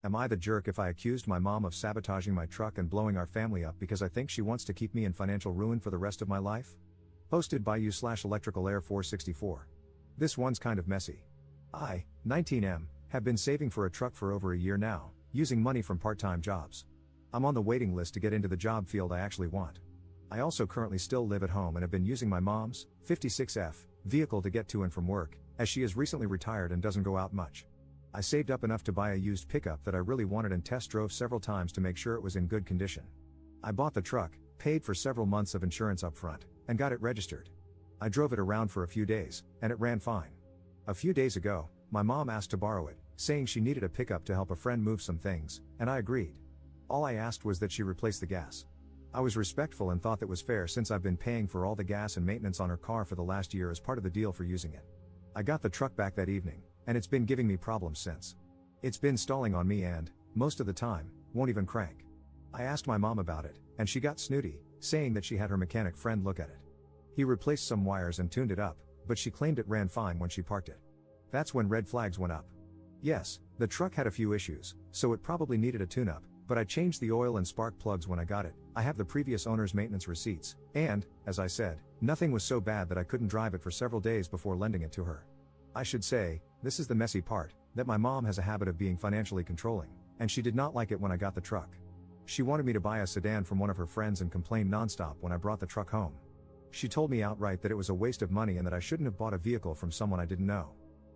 Am I the jerk if I accused my mom of sabotaging my truck and blowing our family up because I think she wants to keep me in financial ruin for the rest of my life? Posted by you/electricalair464. This one's kind of messy. I, 19M, have been saving for a truck for over a year now, using money from part-time jobs. I'm on the waiting list to get into the job field I actually want. I also currently still live at home and have been using my mom's 56F vehicle to get to and from work, as she is recently retired and doesn't go out much. I saved up enough to buy a used pickup that I really wanted and test drove several times to make sure it was in good condition. I bought the truck, paid for several months of insurance up front, and got it registered. I drove it around for a few days, and it ran fine. A few days ago, my mom asked to borrow it, saying she needed a pickup to help a friend move some things, and I agreed. All I asked was that she replace the gas. I was respectful and thought that was fair since I've been paying for all the gas and maintenance on her car for the last year as part of the deal for using it. I got the truck back that evening, and it's been giving me problems since. It's been stalling on me and, most of the time, won't even crank. I asked my mom about it, and she got snooty, saying that she had her mechanic friend look at it. He replaced some wires and tuned it up, but she claimed it ran fine when she parked it. That's when red flags went up. Yes, the truck had a few issues, so it probably needed a tune-up, but I changed the oil and spark plugs when I got it. I have the previous owner's maintenance receipts, and, as I said, nothing was so bad that I couldn't drive it for several days before lending it to her. I should say, this is the messy part, that my mom has a habit of being financially controlling, and she did not like it when I got the truck. She wanted me to buy a sedan from one of her friends and complained nonstop when I brought the truck home. She told me outright that it was a waste of money and that I shouldn't have bought a vehicle from someone I didn't know.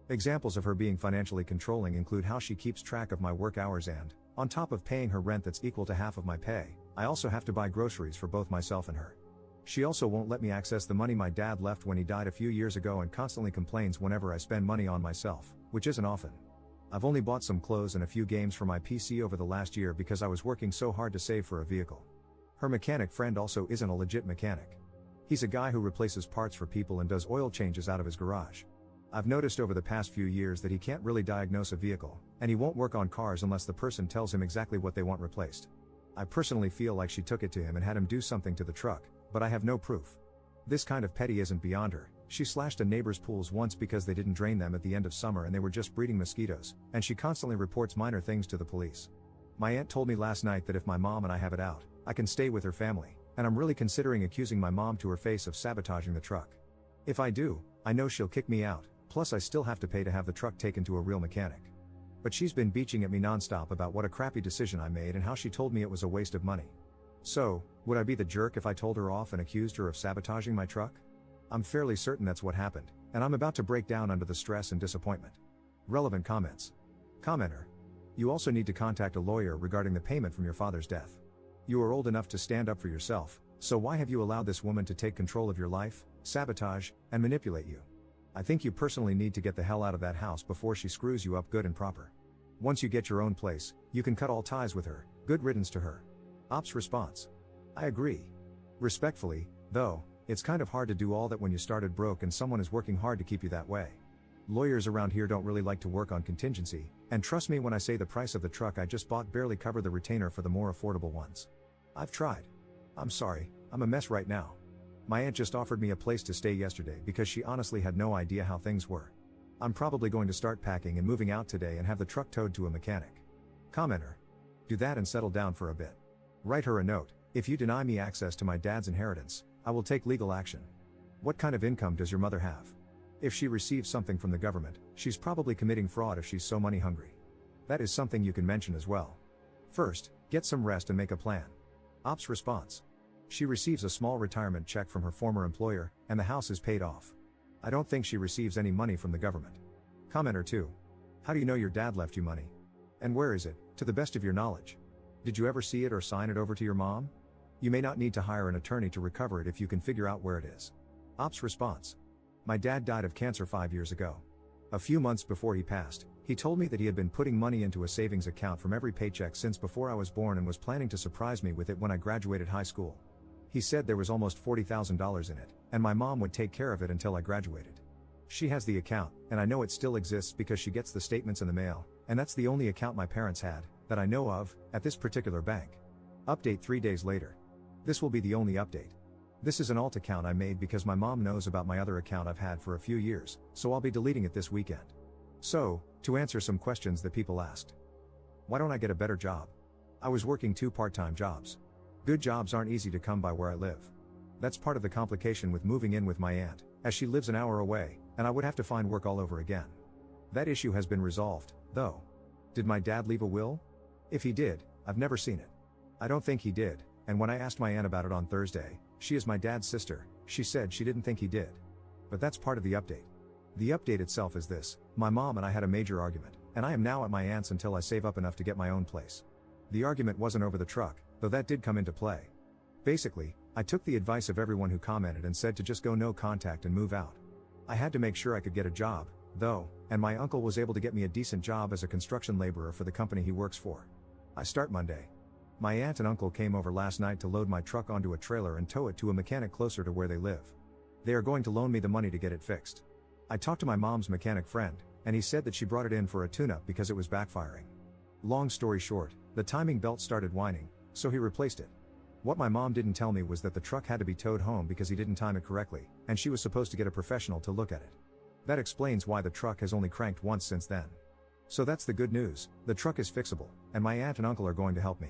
Examples of her being financially controlling include how she keeps track of my work hours and, on top of paying her rent that's equal to half of my pay, I also have to buy groceries for both myself and her. She also won't let me access the money my dad left when he died a few years ago and constantly complains whenever I spend money on myself, which isn't often. I've only bought some clothes and a few games for my PC over the last year because I was working so hard to save for a vehicle. Her mechanic friend also isn't a legit mechanic. He's a guy who replaces parts for people and does oil changes out of his garage. I've noticed over the past few years that he can't really diagnose a vehicle, and he won't work on cars unless the person tells him exactly what they want replaced. I personally feel like she took it to him and had him do something to the truck, but I have no proof. This kind of petty isn't beyond her. She slashed a neighbor's pools once because they didn't drain them at the end of summer and they were just breeding mosquitoes, and she constantly reports minor things to the police. My aunt told me last night that if my mom and I have it out, I can stay with her family, and I'm really considering accusing my mom to her face of sabotaging the truck. If I do, I know she'll kick me out, plus I still have to pay to have the truck taken to a real mechanic. But she's been beaching at me nonstop about what a crappy decision I made and how she told me it was a waste of money. So, would I be the jerk if I told her off and accused her of sabotaging my truck? I'm fairly certain that's what happened, and I'm about to break down under the stress and disappointment. Relevant comments. Commenter. You also need to contact a lawyer regarding the payment from your father's death. You are old enough to stand up for yourself, so why have you allowed this woman to take control of your life, sabotage, and manipulate you? I think you personally need to get the hell out of that house before she screws you up good and proper. Once you get your own place, you can cut all ties with her. Good riddance to her. Ops response. I agree. Respectfully, though, it's kind of hard to do all that when you started broke and someone is working hard to keep you that way. Lawyers around here don't really like to work on contingency, and trust me when I say the price of the truck I just bought barely covered the retainer for the more affordable ones. I've tried. I'm sorry, I'm a mess right now. My aunt just offered me a place to stay yesterday because she honestly had no idea how things were. I'm probably going to start packing and moving out today and have the truck towed to a mechanic. Commenter. Do that and settle down for a bit. Write her a note. If you deny me access to my dad's inheritance, I will take legal action. What kind of income does your mother have? If she receives something from the government, she's probably committing fraud if she's so money hungry. That is something you can mention as well. First, get some rest and make a plan. Ops response. She receives a small retirement check from her former employer, and the house is paid off. I don't think she receives any money from the government. Commenter 2. How do you know your dad left you money? And where is it, to the best of your knowledge? Did you ever see it or sign it over to your mom? You may not need to hire an attorney to recover it if you can figure out where it is. Ops response. My dad died of cancer 5 years ago. A few months before he passed, he told me that he had been putting money into a savings account from every paycheck since before I was born and was planning to surprise me with it when I graduated high school. He said there was almost $40,000 in it, and my mom would take care of it until I graduated. She has the account, and I know it still exists because she gets the statements in the mail, and that's the only account my parents had, that I know of, at this particular bank. Update 3 days later. This will be the only update. This is an alt account I made because my mom knows about my other account I've had for a few years, so I'll be deleting it this weekend. So, to answer some questions that people asked. Why don't I get a better job? I was working 2 part-time jobs. Good jobs aren't easy to come by where I live. That's part of the complication with moving in with my aunt, as she lives an hour away, and I would have to find work all over again. That issue has been resolved, though. Did my dad leave a will? If he did, I've never seen it. I don't think he did, and when I asked my aunt about it on Thursday, she is my dad's sister, she said she didn't think he did. But that's part of the update. The update itself is this: my mom and I had a major argument, and I am now at my aunt's until I save up enough to get my own place. The argument wasn't over the truck, though that did come into play. Basically, I took the advice of everyone who commented and said to just go no contact and move out. I had to make sure I could get a job, though, and my uncle was able to get me a decent job as a construction laborer for the company he works for. I start Monday. My aunt and uncle came over last night to load my truck onto a trailer and tow it to a mechanic closer to where they live. They are going to loan me the money to get it fixed. I talked to my mom's mechanic friend, and he said that she brought it in for a tune-up because it was backfiring. Long story short, the timing belt started whining, so he replaced it. What my mom didn't tell me was that the truck had to be towed home because he didn't time it correctly, and she was supposed to get a professional to look at it. That explains why the truck has only cranked once since then. So that's the good news: the truck is fixable, and my aunt and uncle are going to help me.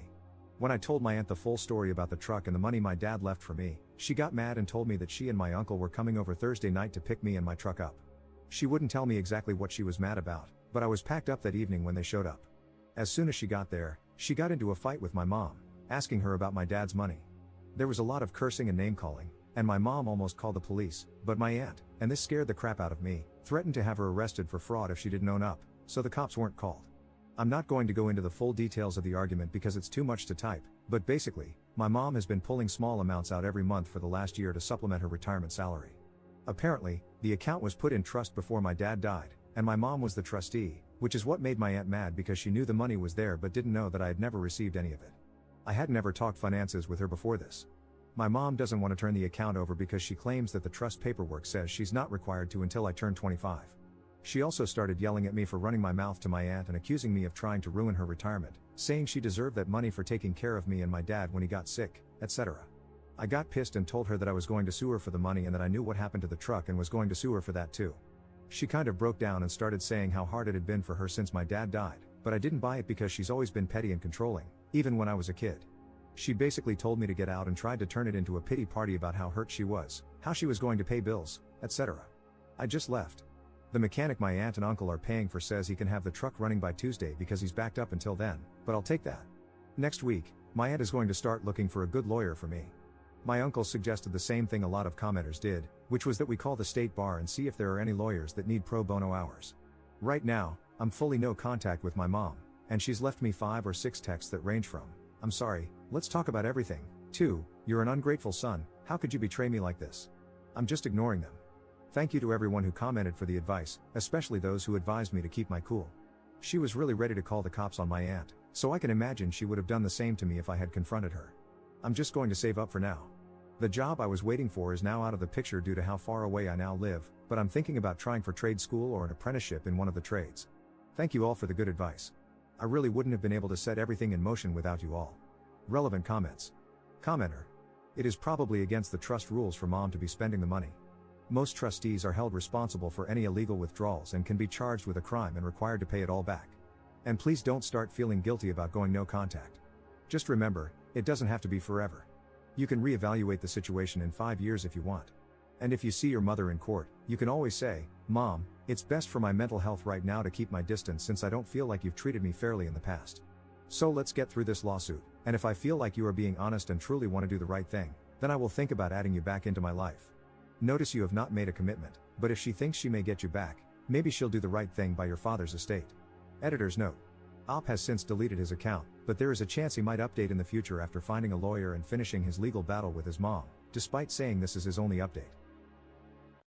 When I told my aunt the full story about the truck and the money my dad left for me, she got mad and told me that she and my uncle were coming over Thursday night to pick me and my truck up. She wouldn't tell me exactly what she was mad about, but I was packed up that evening when they showed up. As soon as she got there, she got into a fight with my mom, asking her about my dad's money. There was a lot of cursing and name-calling, and my mom almost called the police, but my aunt, and this scared the crap out of me, threatened to have her arrested for fraud if she didn't own up, so the cops weren't called. I'm not going to go into the full details of the argument because it's too much to type, but basically, my mom has been pulling small amounts out every month for the last year to supplement her retirement salary. Apparently, the account was put in trust before my dad died, and my mom was the trustee, which is what made my aunt mad because she knew the money was there but didn't know that I had never received any of it. I had never talked finances with her before this. My mom doesn't want to turn the account over because she claims that the trust paperwork says she's not required to until I turn 25. She also started yelling at me for running my mouth to my aunt and accusing me of trying to ruin her retirement, saying she deserved that money for taking care of me and my dad when he got sick, etc. I got pissed and told her that I was going to sue her for the money and that I knew what happened to the truck and was going to sue her for that too. She kind of broke down and started saying how hard it had been for her since my dad died, but I didn't buy it because she's always been petty and controlling, even when I was a kid. She basically told me to get out and tried to turn it into a pity party about how hurt she was, how she was going to pay bills, etc. I just left. The mechanic my aunt and uncle are paying for says he can have the truck running by Tuesday because he's backed up until then, but I'll take that. Next week, my aunt is going to start looking for a good lawyer for me. My uncle suggested the same thing a lot of commenters did, which was that we call the state bar and see if there are any lawyers that need pro bono hours. Right now, I'm fully no contact with my mom, and she's left me 5 or 6 texts that range from, "I'm sorry, let's talk about everything," to, "You're an ungrateful son, how could you betray me like this?" I'm just ignoring them. Thank you to everyone who commented for the advice, especially those who advised me to keep my cool. She was really ready to call the cops on my aunt, so I can imagine she would have done the same to me if I had confronted her. I'm just going to save up for now. The job I was waiting for is now out of the picture due to how far away I now live, but I'm thinking about trying for trade school or an apprenticeship in one of the trades. Thank you all for the good advice. I really wouldn't have been able to set everything in motion without you all. Relevant comments. Commenter. It is probably against the trust rules for mom to be spending the money. Most trustees are held responsible for any illegal withdrawals and can be charged with a crime and required to pay it all back. And please don't start feeling guilty about going no contact. Just remember, it doesn't have to be forever. You can reevaluate the situation in 5 years if you want. And if you see your mother in court, you can always say, "Mom, it's best for my mental health right now to keep my distance since I don't feel like you've treated me fairly in the past. So let's get through this lawsuit, and if I feel like you are being honest and truly want to do the right thing, then I will think about adding you back into my life." Notice you have not made a commitment, but if she thinks she may get you back, maybe she'll do the right thing by your father's estate. Editor's note. Op has since deleted his account, but there is a chance he might update in the future after finding a lawyer and finishing his legal battle with his mom, despite saying this is his only update.